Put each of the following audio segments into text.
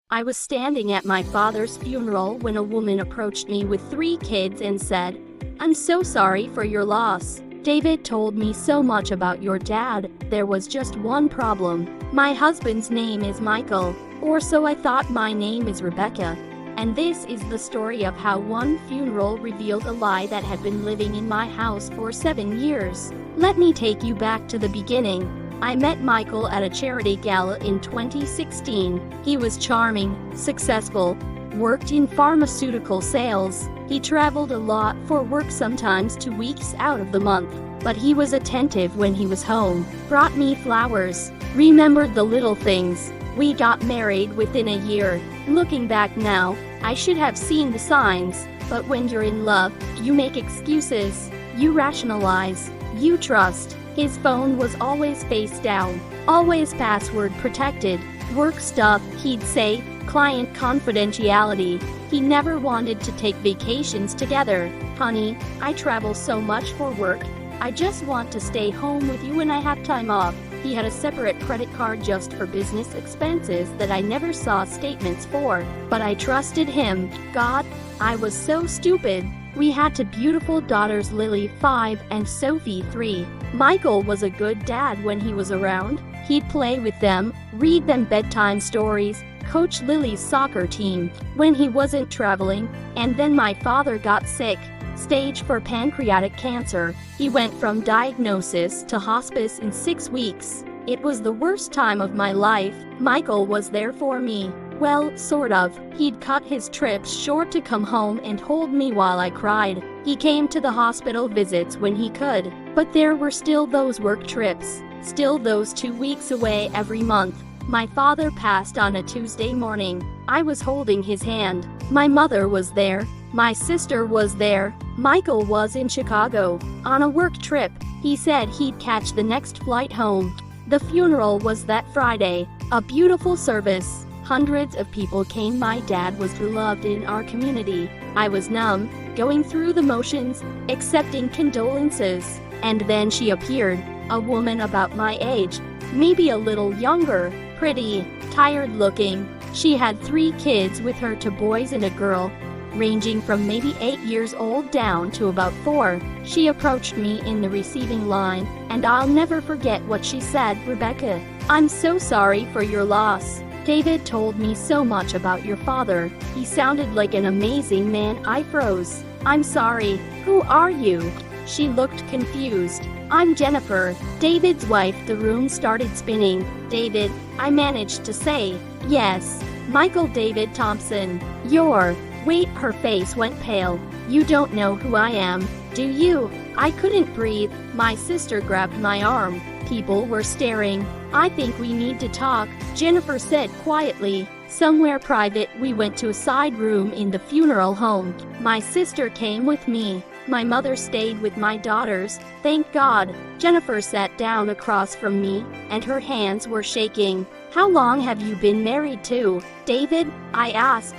I was standing at my father's funeral when a woman approached me with 3 kids and said, "I'm so sorry for your loss. David told me so much about your dad. There was just one problem. My husband's name is Michael, or so I thought. My name is Rebecca." And this is the story of how one funeral revealed a lie that had been living in my house for 7 years. Let me take you back to the beginning. I met Michael at a charity gala in 2016. He was charming, successful, worked in pharmaceutical sales. He traveled a lot for work, sometimes 2 weeks out of the month. But he was attentive when he was home, brought me flowers, remembered the little things. We got married within a year. Looking back now, I should have seen the signs. But when you're in love, you make excuses. You rationalize. You trust. His phone was always face down, always password protected. Work stuff, he'd say, client confidentiality. He never wanted to take vacations together. "Honey, I travel so much for work. I just want to stay home with you when I have time off." He had a separate credit card just for business expenses that I never saw statements for. But I trusted him. God, I was so stupid. We had 2 beautiful daughters, Lily, 5, and Sophie, 3. Michael was a good dad when he was around. He'd play with them, read them bedtime stories, coach Lily's soccer team when he wasn't traveling. And then my father got sick, stage 4 pancreatic cancer. He went from diagnosis to hospice in 6 weeks. It was the worst time of my life. Michael was there for me. Well, sort of. He'd cut his trips short to come home and hold me while I cried. He came to the hospital visits when he could, but there were still those work trips, still those 2 weeks away every month. My father passed on a Tuesday morning. I was holding his hand. My mother was there. My sister was there. Michael was in Chicago on a work trip. He said he'd catch the next flight home. The funeral was that Friday, a beautiful service. Hundreds of people came. My dad was beloved in our community. I was numb, going through the motions, accepting condolences. And then she appeared, a woman about my age, maybe a little younger, pretty, tired looking. She had 3 kids with her, 2 boys and a girl, ranging from maybe 8 years old down to about 4. She approached me in the receiving line, and I'll never forget what she said. "Rebecca, I'm so sorry for your loss. David told me so much about your father. He sounded like an amazing man." I froze. "I'm sorry. Who are you?" She looked confused. "I'm Jennifer, David's wife." The room started spinning. "David," I managed to say. "Yes. Michael David Thompson. You're..." Wait, her face went pale. "You don't know who I am, do you?" I couldn't breathe. My sister grabbed my arm. People were staring. "I think we need to talk," Jennifer said quietly. "Somewhere private." We went to a side room in the funeral home. My sister came with me. My mother stayed with my daughters, thank God. Jennifer sat down across from me, and her hands were shaking. "How long have you been married to David?" I asked.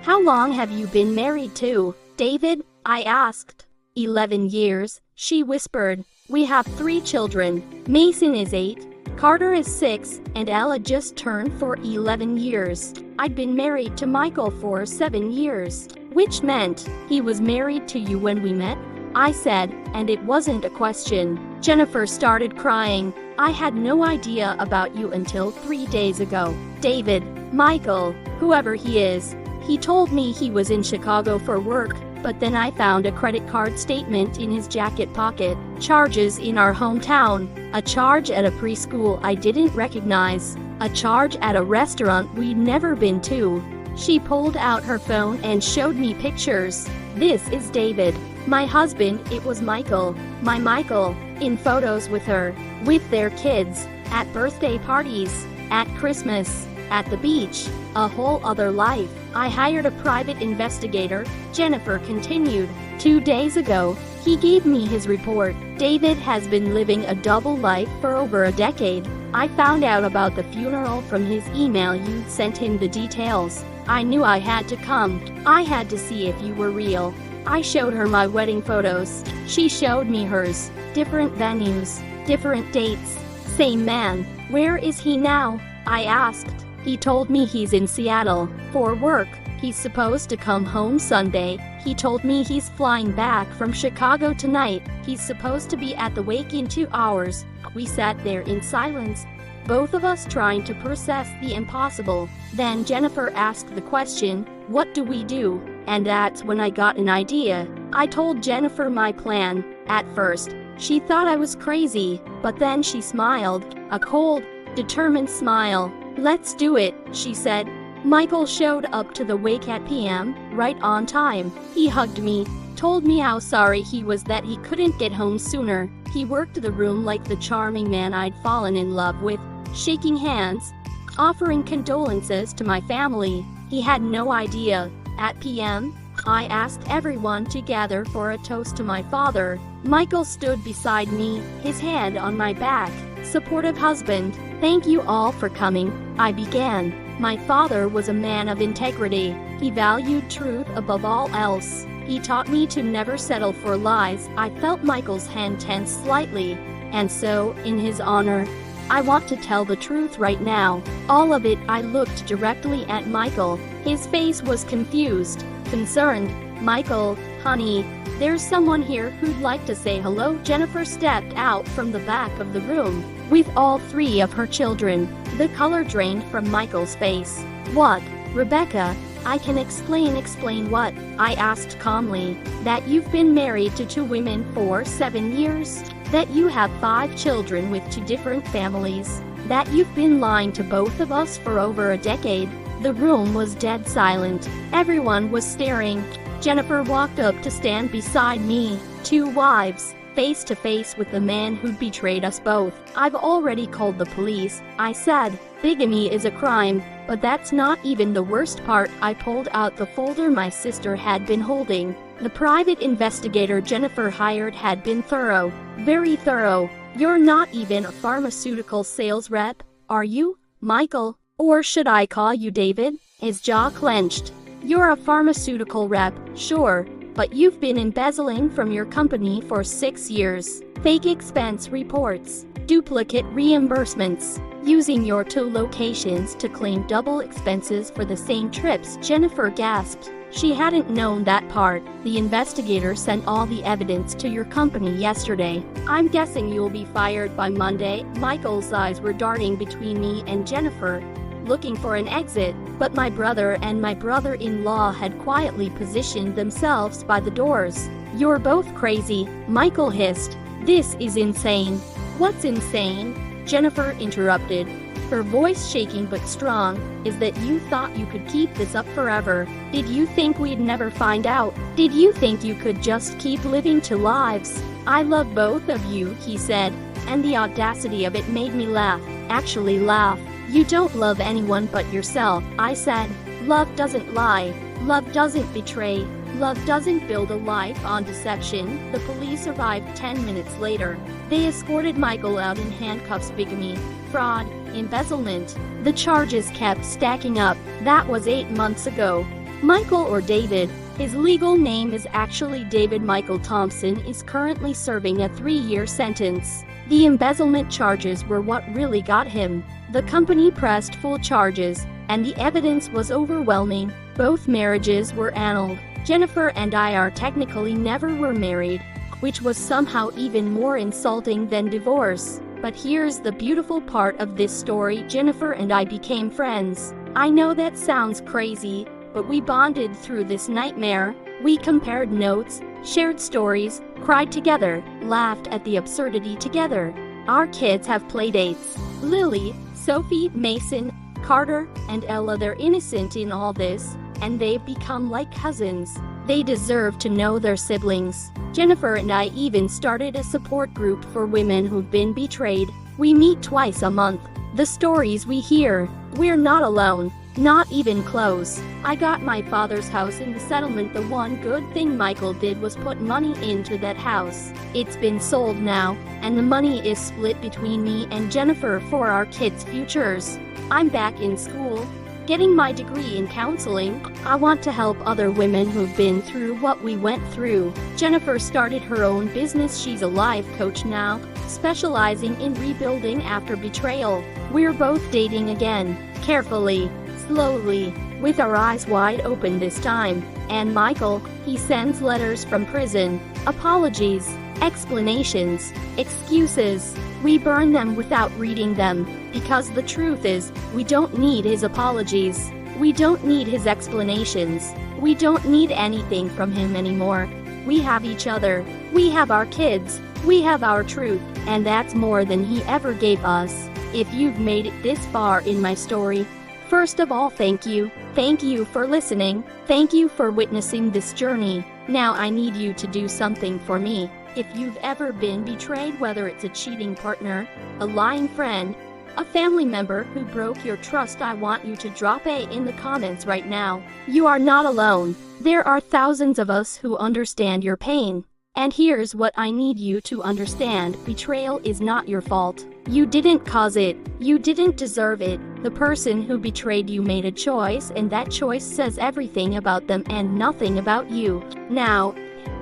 "How long have you been married to David?" I asked. 11 years, she whispered. "We have 3 children. Mason is 8, Carter is 6, and Ella just turned 4. 11 years. I'd been married to Michael for 7 years, which meant he was married to you when we met," I said, and it wasn't a question. Jennifer started crying. "I had no idea about you until 3 days ago. David, Michael, whoever he is, he told me he was in Chicago for work, but then I found a credit card statement in his jacket pocket. Charges in our hometown, a charge at a preschool I didn't recognize, a charge at a restaurant we'd never been to." She pulled out her phone and showed me pictures. "This is David, my husband." It was Michael, my Michael, in photos with her, with their kids, at birthday parties, at Christmas, at the beach, a whole other life. "I hired a private investigator," Jennifer continued. 2 days ago, he gave me his report. David has been living a double life for over a decade. I found out about the funeral from his email. You'd sent him the details. I knew I had to come. I had to see if you were real. I showed her my wedding photos. She showed me hers. Different venues, different dates. Same man. Where is he now? I asked. He told me he's in Seattle for work. He's supposed to come home Sunday. He told me he's flying back from Chicago tonight. He's supposed to be at the wake in 2 hours. We sat there in silence, both of us trying to process the impossible. Then Jennifer asked the question, "What do we do?" And that's when I got an idea. I told Jennifer my plan. At first, she thought I was crazy, but then she smiled, a cold, determined smile. "Let's do it," she said. Michael showed up to the wake at p.m., right on time. He hugged me, told me how sorry he was that he couldn't get home sooner. He worked the room like the charming man I'd fallen in love with, shaking hands, offering condolences to my family. He had no idea. At p.m., I asked everyone to gather for a toast to my father. Michael stood beside me, his hand on my back. Supportive husband. "Thank you all for coming," I began. My father was a man of integrity. He valued truth above all else. He taught me to never settle for lies. I felt Michael's hand tense slightly. And so, in his honor, I want to tell the truth right now. All of it. I looked directly at Michael. His face was confused, concerned. "Michael, honey, there's someone here who'd like to say hello." Jennifer stepped out from the back of the room, with all 3 of her children. The color drained from Michael's face. "What, Rebecca?" "I can explain." "Explain what?" I asked calmly. "That you've been married to 2 women for 7 years. That you have 5 children with 2 different families. That you've been lying to both of us for over a decade." The room was dead silent. Everyone was staring. Jennifer walked up to stand beside me. 2 wives, face to face with the man who'd betrayed us both. "I've already called the police," I said. "Bigamy is a crime." But that's not even the worst part. I pulled out the folder my sister had been holding. The private investigator Jennifer hired had been thorough. Very thorough. "You're not even a pharmaceutical sales rep, are you, Michael? Or should I call you David?" His jaw clenched. "You're a pharmaceutical rep, sure, but you've been embezzling from your company for 6 years. Fake expense reports, duplicate reimbursements, using your 2 locations to claim double expenses for the same trips." Jennifer gasped. She hadn't known that part. "The investigator sent all the evidence to your company yesterday. I'm guessing you'll be fired by Monday." Michael's eyes were darting between me and Jennifer, looking for an exit, but my brother and my brother-in-law had quietly positioned themselves by the doors. "You're both crazy," Michael hissed. "This is insane." "What's insane?" Jennifer interrupted, her voice shaking but strong. "Is that you thought you could keep this up forever. Did you think we'd never find out? Did you think you could just keep living 2 lives? I love both of you," he said, and the audacity of it made me laugh. Actually laugh. "You don't love anyone but yourself," I said. "Love doesn't lie. Love doesn't betray. Love doesn't build a life on deception." The police arrived 10 minutes later. They escorted Michael out in handcuffs. Bigamy, fraud, embezzlement. The charges kept stacking up. That was 8 months ago. Michael, or David, his legal name is actually David Michael Thompson, is currently serving a 3-year sentence. The embezzlement charges were what really got him. The company pressed full charges, and the evidence was overwhelming. Both marriages were annulled. Jennifer and I are technically never were married, which was somehow even more insulting than divorce. But here's the beautiful part of this story. Jennifer and I became friends. I know that sounds crazy, but we bonded through this nightmare. We compared notes, shared stories, cried together, laughed at the absurdity together. Our kids have playdates. Lily, Sophie, Mason, Carter, and Ella. They're innocent in all this, and they've become like cousins. They deserve to know their siblings. Jennifer and I even started a support group for women who've been betrayed. We meet twice a month. The stories we hear, we're not alone. Not even close. I got my father's house in the settlement. The one good thing Michael did was put money into that house. It's been sold now, and the money is split between me and Jennifer for our kids' futures. I'm back in school, getting my degree in counseling. I want to help other women who've been through what we went through. Jennifer started her own business. She's a life coach now, specializing in rebuilding after betrayal. We're both dating again, carefully, slowly, with our eyes wide open this time. And Michael, he sends letters from prison, apologies, explanations, excuses. We burn them without reading them, because the truth is, we don't need his apologies. We don't need his explanations. We don't need anything from him anymore. We have each other. We have our kids. We have our truth, and that's more than he ever gave us. If you've made it this far in my story, first of all, thank you. Thank you for listening. Thank you for witnessing this journey. Now I need you to do something for me. If you've ever been betrayed, whether it's a cheating partner, a lying friend, a family member who broke your trust, I want you to drop A in the comments right now. You are not alone. There are thousands of us who understand your pain. And here's what I need you to understand. Betrayal is not your fault. You didn't cause it. You didn't deserve it. The person who betrayed you made a choice, and that choice says everything about them and nothing about you. Now,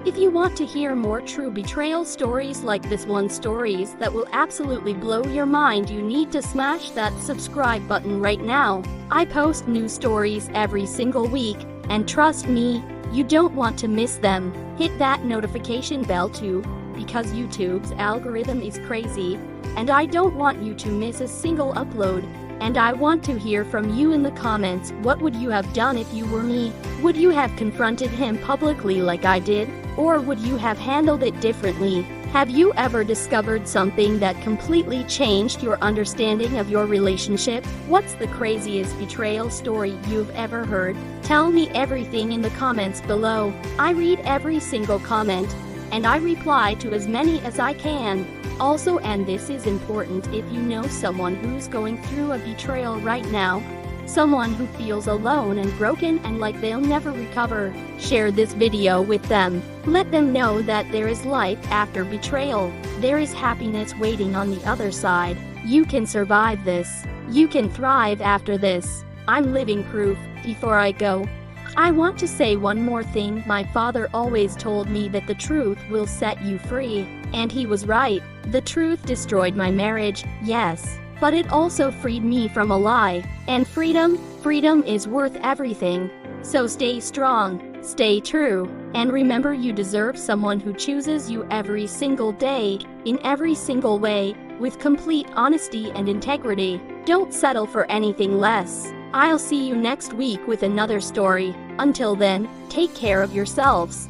if you want to hear more true betrayal stories like this one, stories that will absolutely blow your mind, you need to smash that subscribe button right now. I post new stories every single week, and trust me, you don't want to miss them. Hit that notification bell too, because YouTube's algorithm is crazy, and I don't want you to miss a single upload. And I want to hear from you in the comments. What would you have done if you were me? Would you have confronted him publicly like I did? Or would you have handled it differently? Have you ever discovered something that completely changed your understanding of your relationship? What's the craziest betrayal story you've ever heard? Tell me everything in the comments below. I read every single comment, and I reply to as many as I can. Also, and this is important, if you know someone who's going through a betrayal right now, someone who feels alone and broken and like they'll never recover, share this video with them. Let them know that there is life after betrayal. There is happiness waiting on the other side. You can survive this. You can thrive after this. I'm living proof. Before I go, I want to say one more thing. My father always told me that the truth will set you free. And he was right. The truth destroyed my marriage, yes. But it also freed me from a lie. And freedom is worth everything. So stay strong, stay true, and remember you deserve someone who chooses you every single day, in every single way, with complete honesty and integrity. Don't settle for anything less. I'll see you next week with another story. Until then, take care of yourselves.